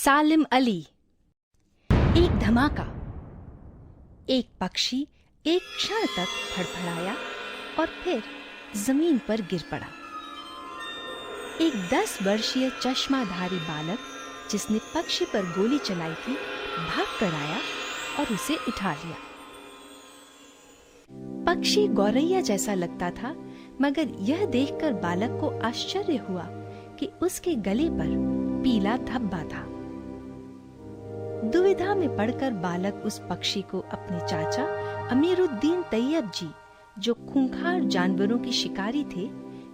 सालिम अली। एक धमाका। एक पक्षी एक क्षण तक फड़फड़ाया और फिर जमीन पर गिर पड़ा। एक 10 वर्षीय चश्माधारी बालक जिसने पक्षी पर गोली चलाई थी भाग कर आया और उसे उठा लिया। पक्षी गौरैया जैसा लगता था, मगर यह देखकर बालक को आश्चर्य हुआ कि उसके गले पर पीला धब्बा था। दुविधा में पड़कर बालक उस पक्षी को अपने चाचा अमीरुद्दीन तैयब जी, जो खूंखार जानवरों के शिकारी थे,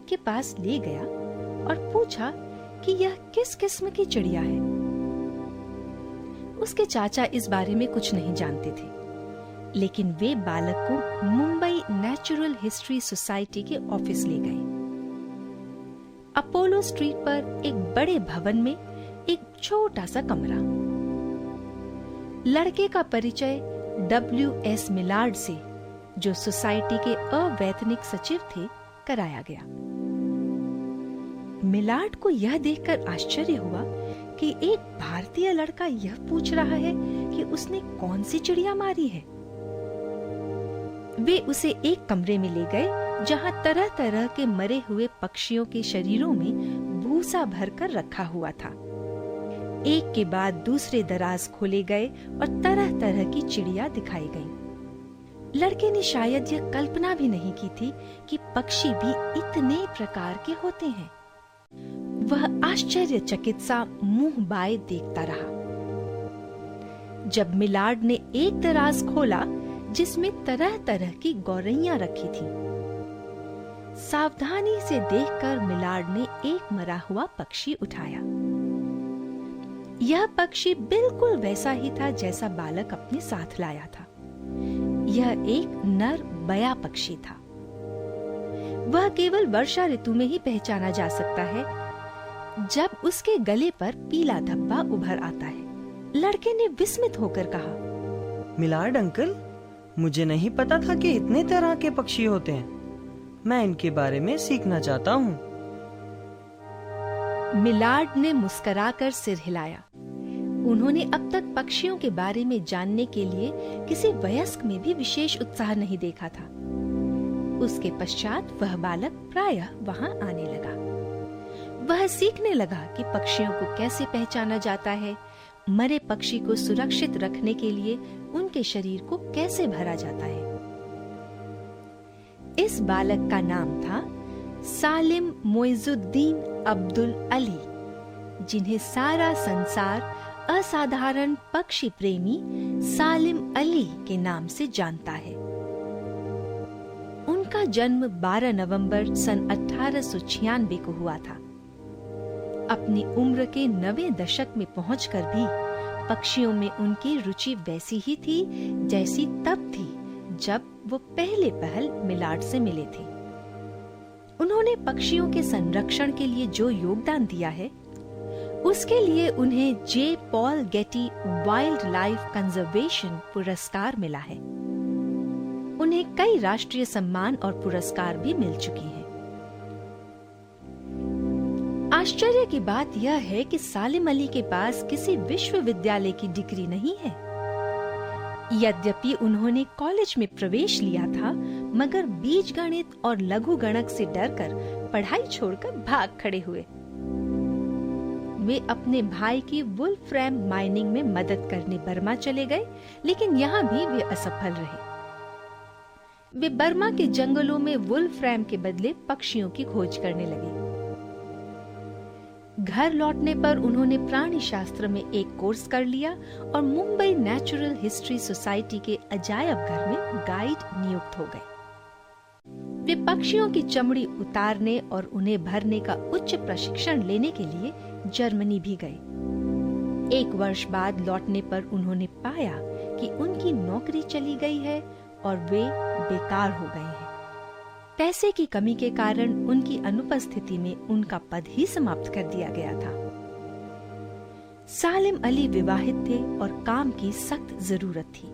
के पास ले गया और पूछा कि यह किस किस्म की चिड़िया है। उसके चाचा इस बारे में कुछ नहीं जानते थे, लेकिन वे बालक को मुंबई नेचुरल हिस्ट्री सोसाइटी के ऑफिस ले गए। अपोलो स्ट्रीट पर एक बड़े भवन में एक छोटा सा कमरा। लड़के का परिचय W.S. मिलार्ड से, जो सोसाइटी के अवैतनिक सचिव थे, कराया गया। मिलार्ड को यह देखकर आश्चर्य हुआ कि एक भारतीय लड़का यह पूछ रहा है कि उसने कौन सी चिड़िया मारी है। वे उसे एक कमरे में ले गए जहां तरह तरह के मरे हुए पक्षियों के शरीरों में भूसा भरकर रखा हुआ था। एक के बाद दूसरे दराज खोले गए और तरह तरह की चिड़िया दिखाई गईं। लड़के ने शायद यह कल्पना भी नहीं की थी कि पक्षी भी इतने प्रकार के होते हैं। वह आश्चर्यचकित सा मुंह बाए देखता रहा। जब मिलार्ड ने एक दराज खोला जिसमें तरह तरह की गौरैया रखी थी, सावधानी से देखकर मिलार्ड ने एक मरा हुआ पक्षी उठाया। यह पक्षी बिल्कुल वैसा ही था जैसा बालक अपने साथ लाया था। यह एक नर बया पक्षी था। वह केवल वर्षा ऋतु में ही पहचाना जा सकता है, जब उसके गले पर पीला धब्बा उभर आता है। लड़के ने विस्मित होकर कहा, मिलार्ड अंकल, मुझे नहीं पता था कि इतने तरह के पक्षी होते हैं। मैं इनके बारे में सीखना चाहता हूँ। मिलार्ड ने मुस्कुराकर सिर हिलाया। उन्होंने अब तक पक्षियों के बारे में जानने के लिए किसी वयस्क में भी विशेष उत्साह नहीं देखा था। उसके पश्चात वह बालक प्रायः वहां आने लगा। वह सीखने लगा कि पक्षियों को कैसे पहचाना जाता है, मरे पक्षी को सुरक्षित रखने के लिए उनके शरीर को कैसे भरा जाता है। इस बालक का नाम था सालिम मोइजुद्दीन अब्दुल अली, जिन्हें सारा संसार असाधारण पक्षी प्रेमी सालिम अली के नाम से जानता है। उनका जन्म 12 नवंबर सन 1896 को हुआ था। अपनी उम्र के 9वें दशक में पहुंचकर भी पक्षियों में उनकी रुचि वैसी ही थी जैसी तब थी जब वो पहले पहल मिलार्ड से मिले थे। उन्होंने पक्षियों के संरक्षण के लिए जो योगदान दिया है, उसके लिए उन्हें J. Paul Getty wildlife conservation पुरस्कार मिला है। उन्हें कई राष्ट्रीय सम्मान और पुरस्कार भी मिल चुके हैं। आश्चर्य की बात यह है कि सालिम अली के पास किसी विश्वविद्यालय की डिग्री नहीं है। यद्यपि उन्होंने कॉलेज में प्रवेश लिया था, मगर बीजगणित और लघु गणक से डरकर पढ़ाई छोड़कर भाग खड़े हुए। वे अपने भाई की वुल्फ्रेम माइनिंग में मदद करने बर्मा चले गए, लेकिन यहाँ भी वे असफल रहे। वे बर्मा के जंगलों में वुल्फ्रेम के बदले पक्षियों की खोज करने लगे। घर लौटने पर उन्होंने प्राणी शास्त्र में एक कोर्स कर लिया और मुंबई नेचुरल हिस्ट्री सोसाइटी के अजायब घर में गाइड नियुक्त हो गए। वे पक्षियों की चमड़ी उतारने और उन्हें भरने का उच्च प्रशिक्षण लेने के लिए जर्मनी भी गए। 1 वर्ष बाद लौटने पर उन्होंने पाया कि उनकी नौकरी चली गई है और वे बेकार हो गए हैं। पैसे की कमी के कारण उनकी अनुपस्थिति में उनका पद ही समाप्त कर दिया गया था। सालिम अली विवाहित थे और काम की सख्त जरूरत थी,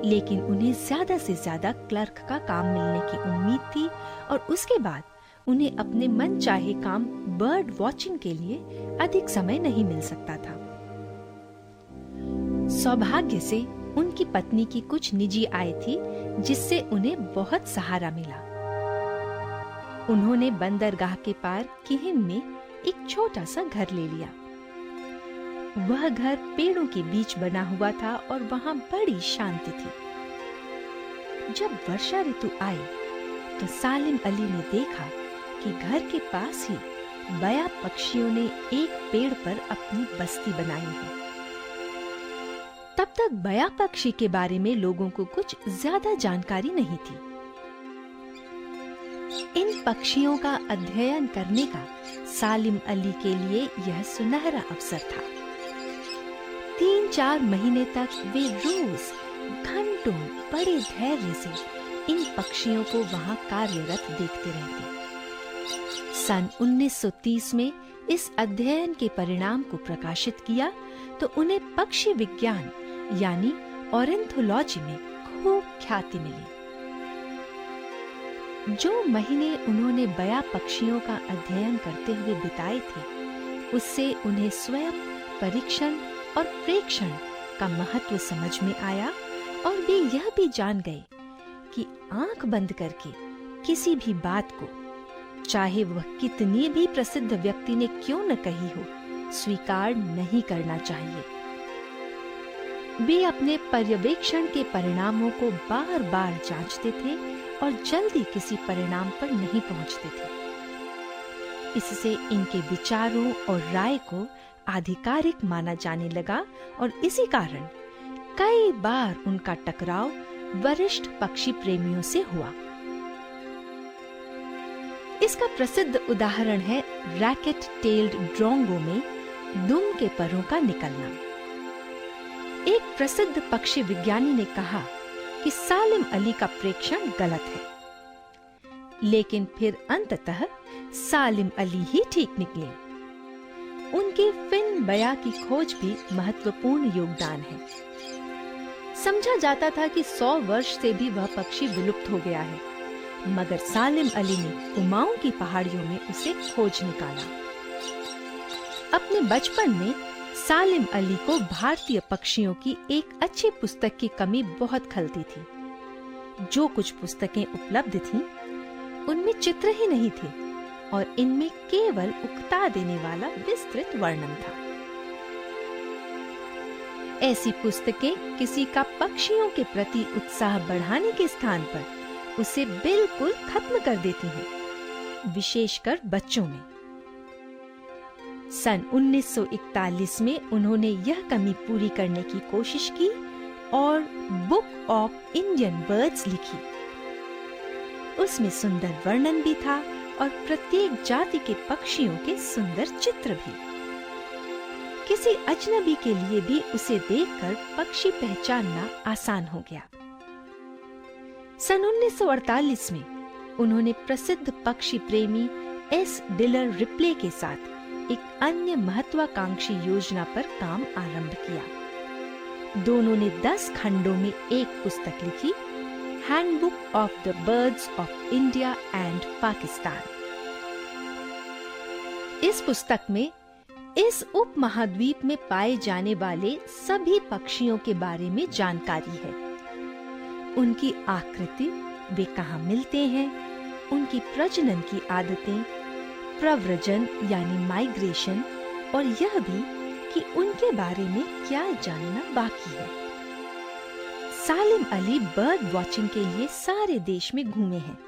लेकिन उन्हें ज्यादा से ज्यादा क्लर्क का काम मिलने की उम्मीद थी और उसके बाद उन्हें अपने मन चाहे काम बर्ड वॉचिंग के लिए अधिक समय नहीं मिल सकता था। सौभाग्य से उनकी पत्नी की कुछ निजी आय थी, जिससे उन्हें बहुत सहारा मिला। उन्होंने बंदरगाह के पार किहिम में एक छोटा सा घर ले लिया। वह घर पेड़ों के बीच बना हुआ था और वहां बड़ी शांति थी। जब वर्षा ऋतु आई तो सालिम अली ने देखा कि घर के पास ही बया पक्षियों ने एक पेड़ पर अपनी बस्ती बनाई है। तब तक बया पक्षी के बारे में लोगों को कुछ ज्यादा जानकारी नहीं थी। इन पक्षियों का अध्ययन करने का सालिम अली के लिए यह सुनहरा अवसर था। 3-4 महीने तक वे रोज घंटों बड़े धैर्य से इन पक्षियों को वहां कार्यरत देखते रहते। सन 1930 में इस अध्ययन के परिणाम को प्रकाशित किया तो उन्हें पक्षी विज्ञान यानी ऑरेंथोलॉजी में खूब ख्याति मिली। जो महीने उन्होंने बया पक्षियों का अध्ययन करते हुए बिताए थे, उससे उन्हें स्वयं परीक्षण और प्रेक्षण का महत्व समझ में आया और वे यह भी जान गए कि आंख बंद करके किसी भी बात को, चाहे वह कितनी भी प्रसिद्ध व्यक्ति ने क्यों न कही हो, स्वीकार नहीं करना चाहिए। वे अपने पर्यवेक्षण के परिणामों को बार बार जांचते थे और जल्दी किसी परिणाम पर नहीं पहुंचते थे। इससे इनके विचारों और राय को आधिकारिक माना जाने लगा और इसी कारण कई बार उनका टकराव वरिष्ठ पक्षी प्रेमियों से हुआ। इसका प्रसिद्ध उदाहरण है रैकेट टेल्ड ड्रोंगो में दुम के परों का निकलना। एक प्रसिद्ध पक्षी विज्ञानी ने कहा कि सालिम अली का प्रेक्षण गलत है, लेकिन फिर अंततः सालिम अली ही ठीक निकले। उनकी फिन बया की खोज भी महत्वपूर्ण योगदान है। समझा जाता था कि 100 वर्ष से भी वह पक्षी विलुप्त हो गया है, मगर सालिम अली ने कुमाऊं की पहाड़ियों में उसे खोज निकाला। अपने बचपन में सालिम अली को भारतीय पक्षियों की एक अच्छी पुस्तक की कमी बहुत खलती थी। जो कुछ पुस्तकें उपलब्ध थीं, उनमें चित्र ही नहीं थे और इनमें केवल उकता देने वाला विस्तृत वर्णन था। ऐसी पुस्तकें किसी का पक्षियों के प्रति उत्साह बढ़ाने के स्थान पर उसे बिल्कुल खत्म कर देती हैं, विशेषकर बच्चों में। सन 1941 में उन्होंने यह कमी पूरी करने की कोशिश की और बुक ऑफ इंडियन बर्ड्स लिखी। उसमें सुंदर वर्णन भी था और प्रत्येक जाति के पक्षियों के सुंदर चित्र भी। किसी अजनबी के लिए भी उसे देखकर पक्षी पहचानना आसान हो गया। सन 1948 में उन्होंने प्रसिद्ध पक्षी प्रेमी एस. डिलर रिप्ले के साथ एक अन्य महत्वाकांक्षी योजना पर काम आरंभ किया। दोनों ने 10 खंडों में एक पुस्तक लिखी, handbook of the birds of India and Pakistan. इस पुस्तक में इस उपमहाद्वीप में पाए जाने वाले सभी पक्षियों के बारे में जानकारी है। उनकी आकृति, वे कहाँ मिलते हैं, उनकी प्रजनन की आदतें, प्रव्रजन यानी माइग्रेशन, और यह भी कि उनके बारे में क्या जानना बाकी है। सालिम अली बर्ड वॉचिंग के लिए सारे देश में घूमे हैं।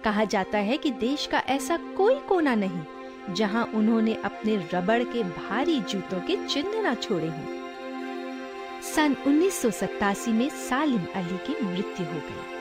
कहा जाता है कि देश का ऐसा कोई कोना नहीं जहां उन्होंने अपने रबड़ के भारी जूतों के चिन्ह न छोड़े हों। सन 1987 में सालिम अली की मृत्यु हो गई।